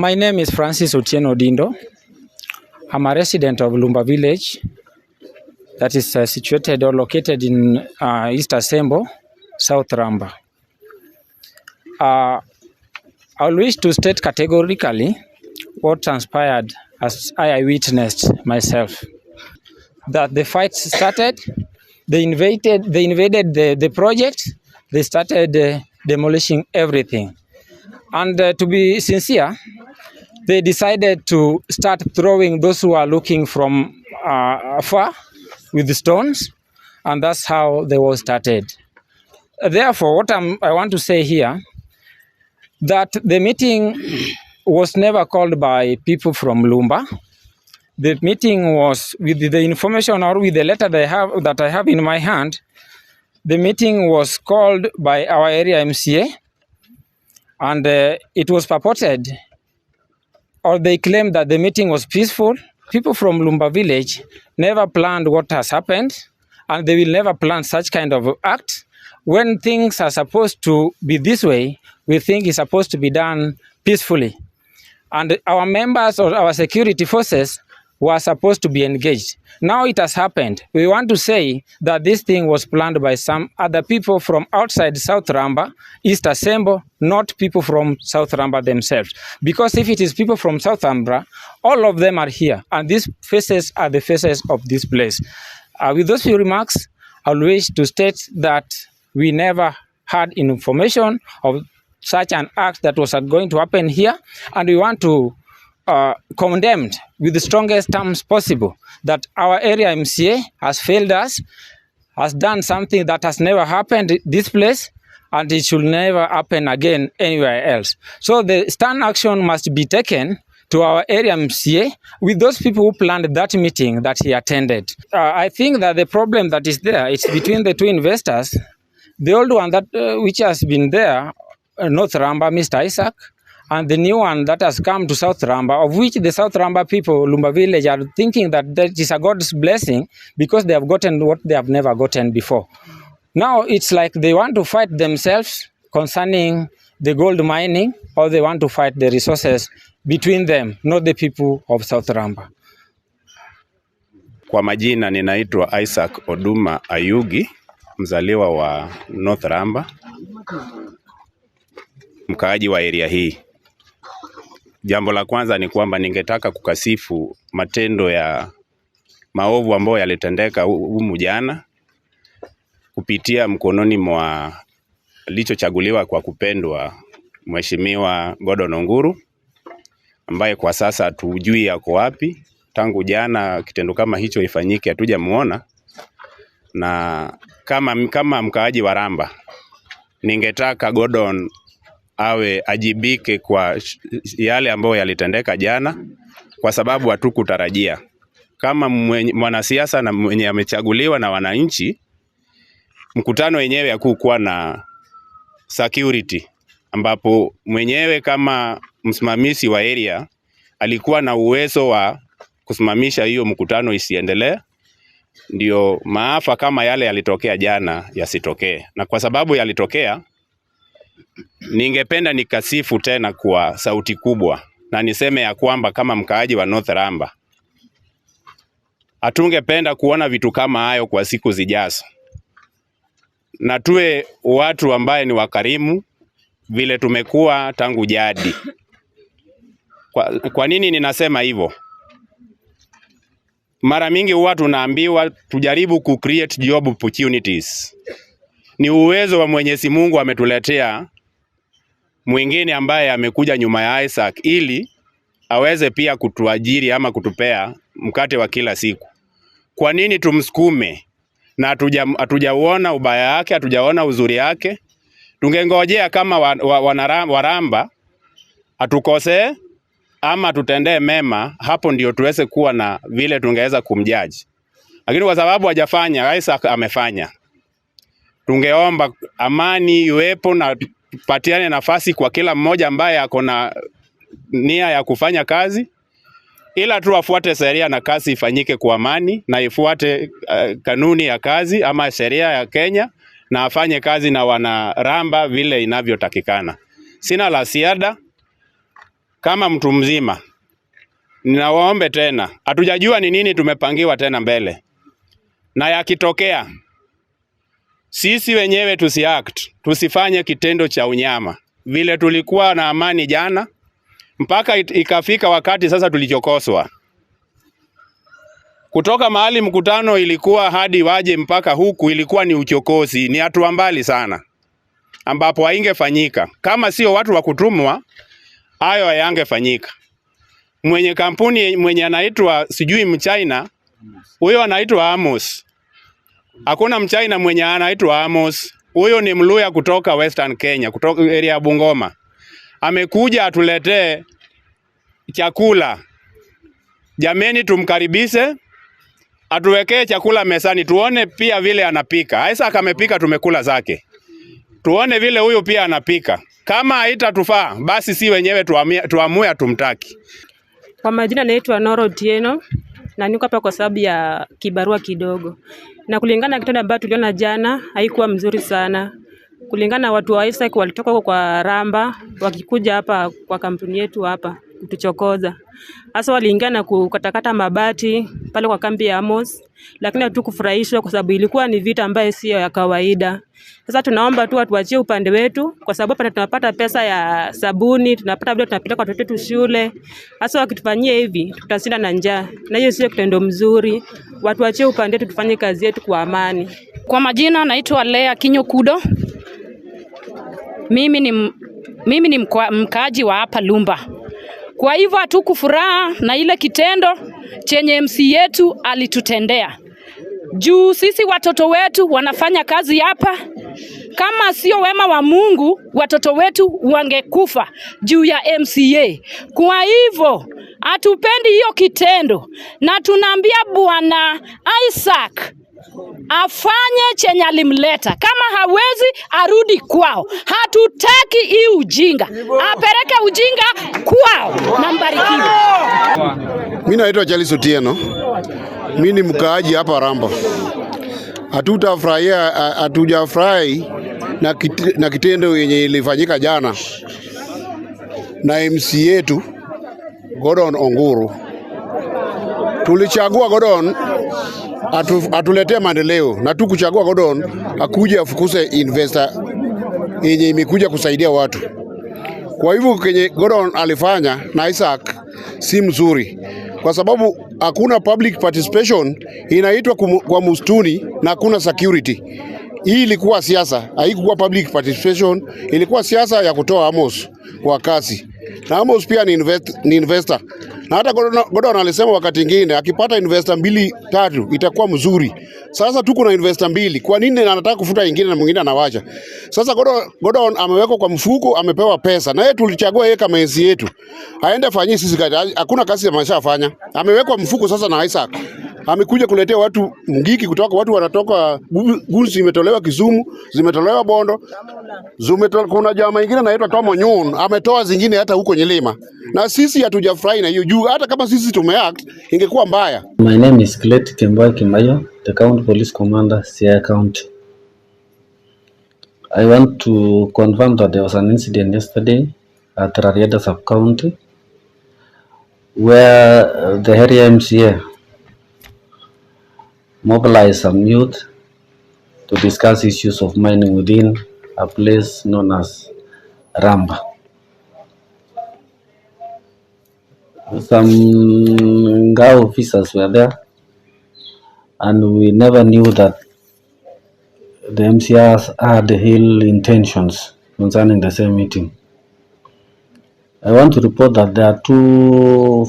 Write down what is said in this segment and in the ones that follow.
My name is Francis Otieno Dindo. I'm a resident of Lumba village that is situated or located in East Asembo, South Ramba. I wish to state categorically what transpired as I witnessed myself. That the fight started, they invaded the project, they started demolishing everything. And to be sincere, they decided to start throwing those who are looking from afar with the stones, and that's how the war started. Therefore, what I want to say here, that the meeting was never called by people from Lumba. The meeting was, with the information or with the letter that I have in my hand, the meeting was called by our area MCA, and it was purported, or they claimed that the meeting was peaceful. People from Lumba village never planned what has happened, and they will never plan such kind of act. When things are supposed to be this way, we think it's supposed to be done peacefully. And our members or our security forces were supposed to be engaged. Now it has happened. We want to say that this thing was planned by some other people from outside South Ramba, East Asembo, not people from South Ramba themselves. Because if it is people from South Ramba, all of them are here, and these faces are the faces of this place. With those few remarks, I wish to state that we never had information of such an act that was going to happen here, and we want to condemn with the strongest terms possible that our area MCA has failed us, has done something that has never happened in this place, and it should never happen again anywhere else. So the stern action must be taken to our area MCA with those people who planned that meeting that he attended. I think that the problem that is there, it's between the two investors. The old one that which has been there, North Ramba, Mr. Isaac, and the new one that has come to South Ramba, of which the South Ramba people, Lumba village, are thinking that that is a God's blessing because they have gotten what they have never gotten before. Now it's like they want to fight themselves concerning the gold mining, or they want to fight the resources between them, not the people of South Ramba. Kwa majina ninaitwa Isaac Oduma Ayugi, mzaliwa wa North Ramba, mkaaji wa area hii. Jambo la kwanza ni kwamba ningetaka kukasifu matendo ya maovu ambayo yalitendeka humu jana kupitia mkononi mwa alichochaguliwa kwa kupendwa Mheshimiwa Gordon Onguru, ambaye kwa sasa hatujui yako wapi. Tangu jana kitendo kama hicho ifanyike hatujamuona, na kama mkaaji wa Ramba ningetaka Gordon awe ajibike kwa yale ambayo yalitendeka jana, kwa sababu hatukutarajia. Kama mwanasiasa na mwenye amechaguliwa na wananchi, mkutano wenyewe hakukuwa na security, ambapo mwenyewe kama msimamizi wa area alikuwa na uwezo wa kusimamisha hiyo mkutano isiendelee, ndio maafa kama yale yalitokea jana yasitokee. Na kwa sababu yalitokea, ningependa nikasifu tena kwa sauti kubwa na niseme ya kwamba kama mkaaji wa North Ramba, hatungependa kuona vitu kama hayo kwa siku zijazo, na tuwe watu ambaye ni wakarimu vile tumekuwa tangu jadi. Kwa nini ninasema hivyo? Mara mingi huwa tunaambiwa tujaribu create job opportunities. Ni uwezo wa Mwenyezi Mungu ametuletea mwingine ambaye amekuja nyuma ya Isaac ili aweze pia kutuajiri ama kutupea mkate wa kila siku. Kwa nini tumsukume na hatujaona ubaya wake, hatujaona uzuri wake? Tungengojea kama Waramba atukosee ama tutendee mema, hapo ndio tuweze kuwa na vile tungeweza kumjaji. Lakini kwa sababu hajafanya, Isaac amefanya. Tungeomba amani iwepo na tupatiane nafasi kwa kila mmoja ambaye ako na nia ya kufanya kazi, ila tu afuate sheria na kazi ifanyike kwa amani, na ifuate kanuni ya kazi ama sheria ya Kenya, na afanye kazi na wana Ramba vile inavyotakikana. Sina la ziada. kama mtu mzima, ninawaombe tena, hatujajua ni nini tumepangiwa tena mbele, na yakitokea sisi wenyewe tusifanye kitendo cha unyama vile tulikuwa na amani jana, mpaka ikafika wakati sasa tulichokoswa kutoka mahali mkutano ilikuwa hadi waje mpaka huku, ilikuwa ni uchokozi, ni hatua mbali sana ambapo haingefanyika kama sio watu wa kutumwa. Hayo hayangefanyika. Mwenye kampuni mwenye anaitwa sijui Mchina, huyo anaitwa Amos. Hakuna Mchina mwenye anaitwa Amos. Huyo ni Mluya kutoka Western Kenya, kutoka area ya Bungoma. Amekuja atuletee chakula. Jameni, tumkaribishe, atuwekee chakula mesani, tuone pia vile anapika. Isaac amepika, tumekula zake. Tuone vile huyo pia anapika. Kama haitatufaa basi si wenyewe tuamue tumtaki. Kwa majina naitwa Noro Tieno na niko hapa kwa sababu ya kibarua kidogo. Na kulingana na kitendo ambacho tuliona jana haikuwa mzuri sana. Kulingana watu wa Isaac walitoka huko kwa Ramba wakikuja hapa kwa kampuni yetu hapa kutuchokoza. Hasa waliingia na kukatakata mabati pale kwa kambi ya Amos, lakini hatukufurahishwa kwa sababu ilikuwa ni vita ambayo sio ya kawaida. Sasa tunaomba tu watuachie upande wetu kwa sababu hapa tunapata pesa ya sabuni, tunapata vile tunapeleka watoto wetu shule. Hasa wakitufanyia hivi tutashinda na njaa. Na hiyo sio kitendo mzuri. Watuachie upande wetu tufanye kazi yetu kwa amani. Kwa majina naitwa Lea Kinyokudo. Mimi ni mkaaji wa hapa Lumba. Kwa hivyo hatukufuraha na ile kitendo chenye MC yetu alitutendea. Juu sisi watoto wetu wanafanya kazi hapa. Kama sio wema wa Mungu, watoto wetu wangekufa juu ya MCA. Kwa hivyo hatupendi hiyo kitendo na tunaambia Bwana Isaac afanye chenye alimleta. Kama hawezi arudi kwao. Hatutaki hii ujinga. Apeleke ujinga kwao. Na mbarikiwe. Mimi naitwa Charles Otieno. Mimi ni mkaaji hapa Ramba. Hatujafurahi na kitendo yenye ilifanyika jana na MC yetu Gordon Onguru. Tulichagua Gordon atuletee maendeleo, na tukuchagua Gordon akuje afukuse investor yenye imekuja kusaidia watu. Kwa hivyo kenye Gordon alifanya na Isaac si mzuri, kwa sababu hakuna public participation, inaitwa kwa mustuni na hakuna security. Hii ilikuwa siasa, haikuwa public participation, ilikuwa siasa ya kutoa Amos kwa kazi. Na Amos pia ni investor. Na hata Gordon alisema wakati mwingine akipata investor 2-3 itakuwa mzuri. Sasa tuko na investor 2. Kwa nini anataka kufuta nyingine na mwingine anawacha? Sasa Gordon amewekwa kwa mfuko, amepewa pesa. Na yeye tulichagua yeye kama enzi yetu. Aende fanyie sisi kazi. Hakuna kazi ameshafanya. Amewekwa mfuko sasa na Isaac. Amekuja kuletea watu mgiki kutoka watu wanatoka guns zimetolewa Kisumu, zimetolewa Bondo. Kuna jamaa mwingine anaitwa Tomo Nyun, ametoa zingine hata huko Nyelima. Na sisi hatujafurahi na hiyo juu hata kama sisi tumeact ingekuwa mbaya. My name is Clet Kemboy Kimayo, the County Police Commander, Siaya County. I want to confirm that there was an incident yesterday at Rarieda Sub-County where the area MCA mobilized some youth to discuss issues of mining within a place known as Ramba. Some Ngao officers were there, and we never knew that the MCAs had ill intentions concerning the same meeting. I want to report that there are 2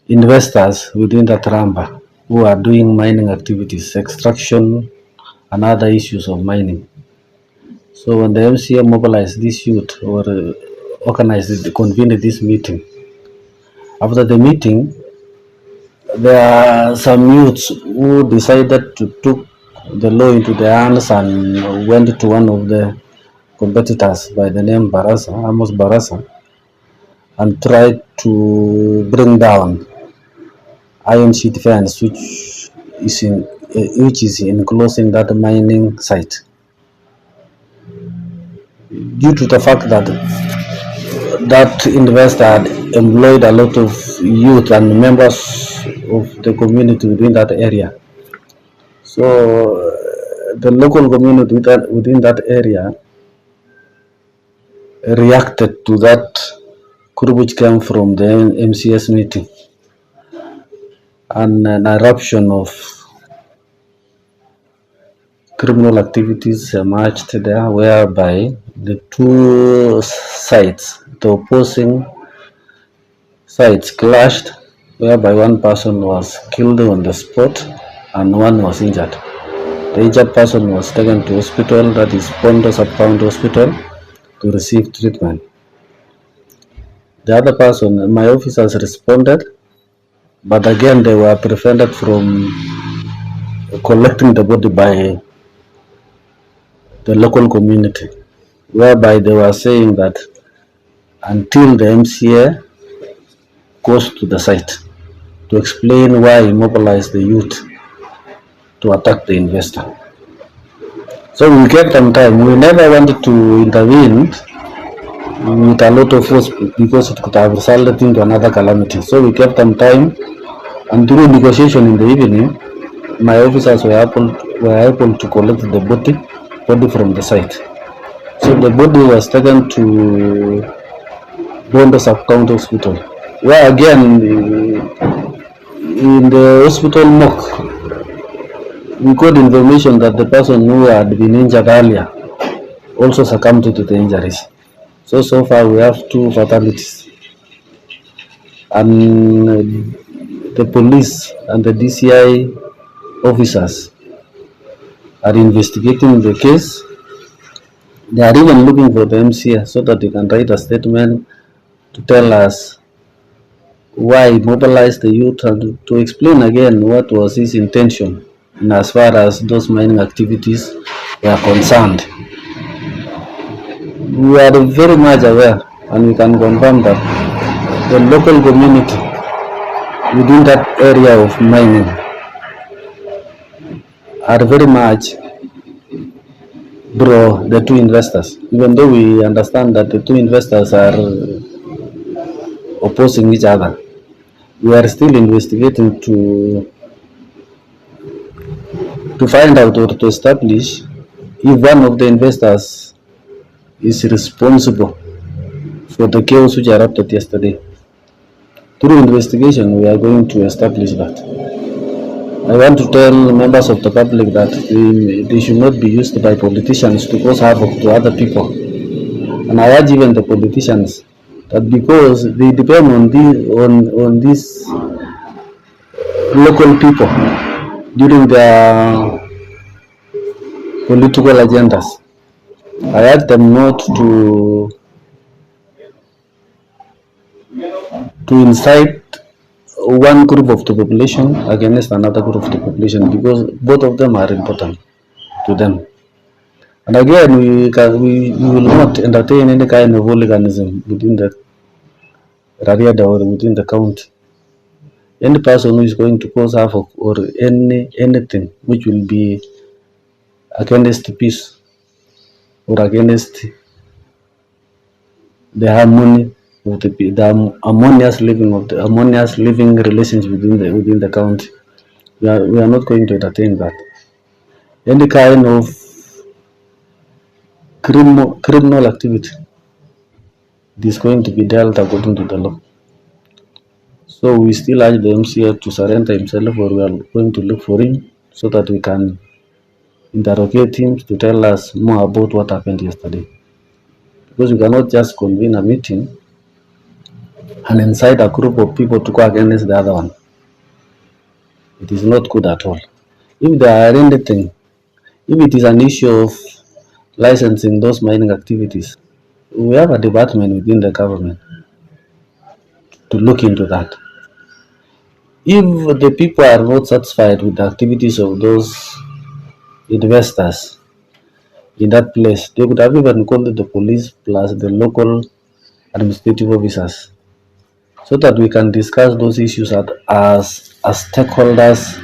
investors within that Ramba who are doing mining activities, extraction and other issues of mining. So when the MCA mobilized this youth or convened this meeting, after the meeting, there are some youths who decided to take the law into their hands and went to one of the competitors by the name Amos Barasa, and tried to bring down iron sheet fence which is enclosing that mining site. Due to the fact that that investor had employed a lot of youth and members of the community within that area. So the local community within that area reacted to that group which came from the MCS meeting, and an eruption of criminal activities emerged there, whereby the two sides, the opposing sides, clashed, whereby one person was killed on the spot and one was injured. The injured person was taken to hospital, that is Pondo Sub-County Hospital, to receive treatment. The other person, my officers responded, but again they were prevented from collecting the body by the local community, whereby they were saying that until the MCA goes to the site to explain why he mobilized the youth to attack the investor. So we gave them time. We never wanted to intervene with a lot of force because it could have resulted into another calamity. So we gave them time, and through negotiation in the evening, my officers were able to collect the body from the site. So the body was taken to Bondo Sub-County Hospital, where again in the hospital morgue we got information that the person who had been injured earlier also succumbed to the injuries. So far we have 2 fatalities, and the police and the DCI officers are investigating the case. They are even looking for the MCA so that they can write a statement to tell us why he mobilized the youth and to explain again what was his intention in as far as those mining activities were concerned. We are very much aware, and we can confirm that the local community within that area of mining are very much pro the 2 investors, even though we understand that the 2 investors are opposing each other. We are still investigating to find out or to establish if one of the investors is responsible for the chaos which erupted yesterday. Through investigation, we are going to establish that. I want to tell members of the public that they should not be used by politicians to cause havoc to other people. And I urge even the politicians that because they depend on these local people during their political agendas, I urge them not to incite one group of the population against another group of the population, because both of them are important to them. And again, we will not entertain any kind of hooliganism within the Rariada or within the county. Any person who is going to cause havoc or anything which will be against peace or against the harmony of the harmonious living relations within the county, we are not going to entertain that. Any kind of criminal activity is going to be dealt according to the law. So we still urge the MCA to surrender himself, or we are going to look for him so that we can interrogate him to tell us more about what happened yesterday. Because we cannot just convene a meeting and incite a group of people to go against the other one. It is not good at all. If there are anything, if it is an issue of licensing those mining activities, we have a department within the government to look into that. If the people are not satisfied with the activities of those investors in that place, they could have even called the police plus the local administrative officers so that we can discuss those issues as stakeholders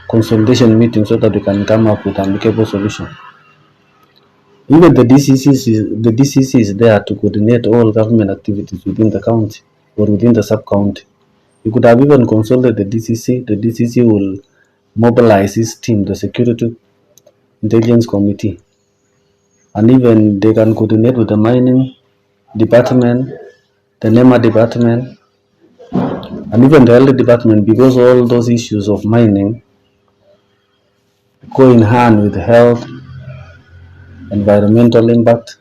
consultation meeting, so that we can come up with an amicable solution. Even the DCC is there to coordinate all government activities within the county or within the sub-county. You could have even consulted the DCC. The DCC will mobilize his team, the Security Intelligence Committee, and even they can coordinate with the mining department, the NEMA department, and even the health department, because all those issues of mining go in hand with health, environmental impact,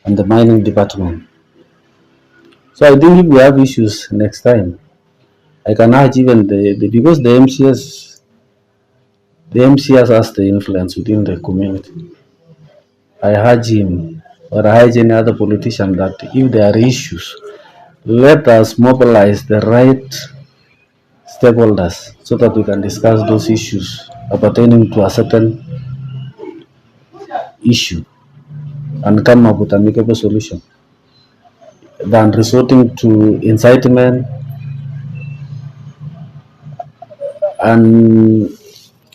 and the mining department. So I think if we have issues next time, I can urge even because the MCS has the influence within the community. I urge him or I urge any other politician that if there are issues, let us mobilize the right stakeholders so that we can discuss those issues pertaining to a certain issue and come up with an amicable solution than resorting to incitement and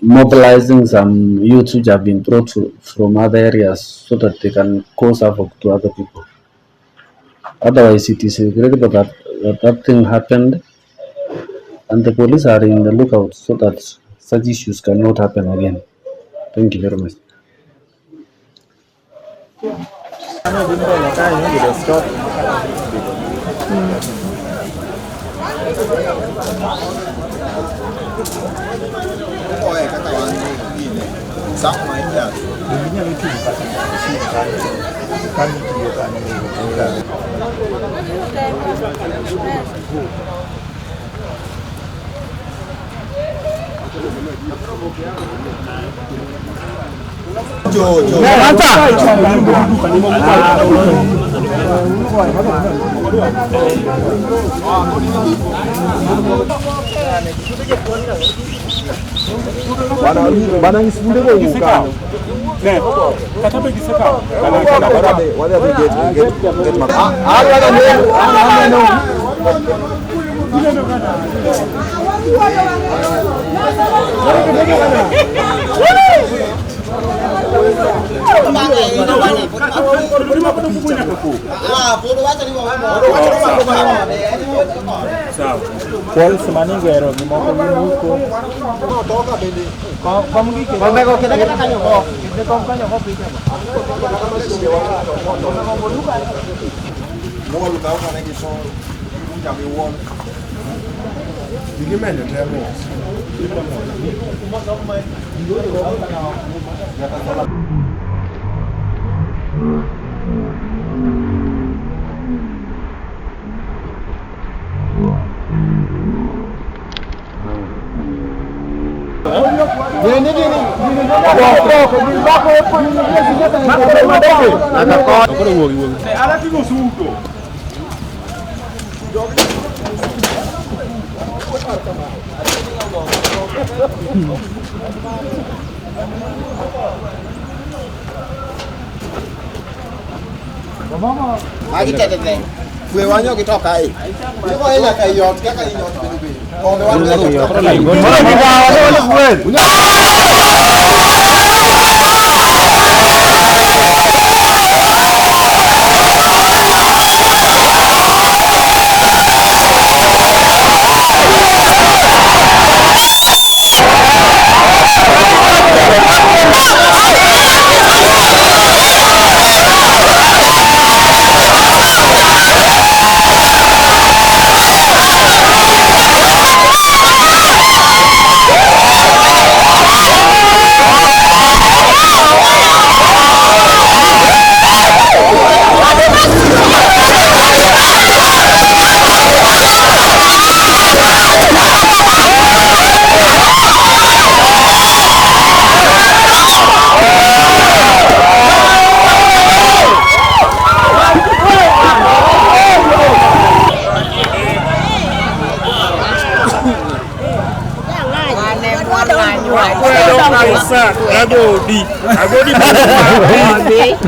mobilizing some youths which have been brought from other areas so that they can cause havoc to other people. Otherwise, it is regrettable that thing happened, and the police are in the lookout so that such issues cannot happen again. Thank you very much.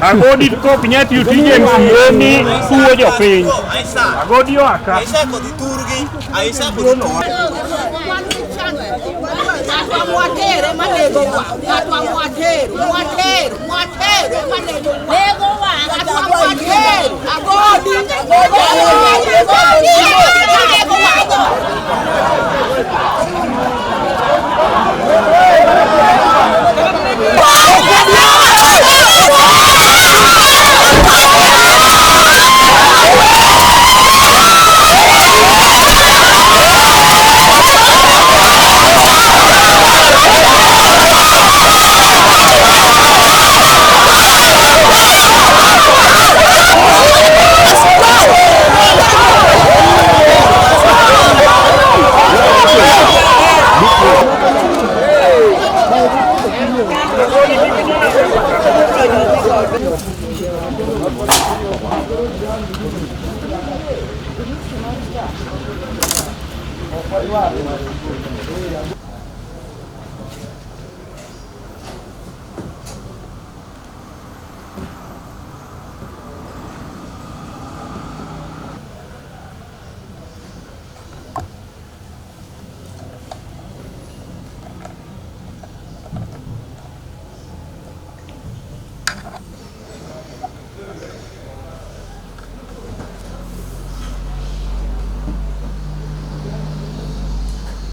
Agodi ko pinyati utinye msioni kuo jo piny. Agodi waka. Aisa ko diturgi, aisa ko diturgi. mwatere manego wa atwa mwatere manego nego wa atwa mwatere agodi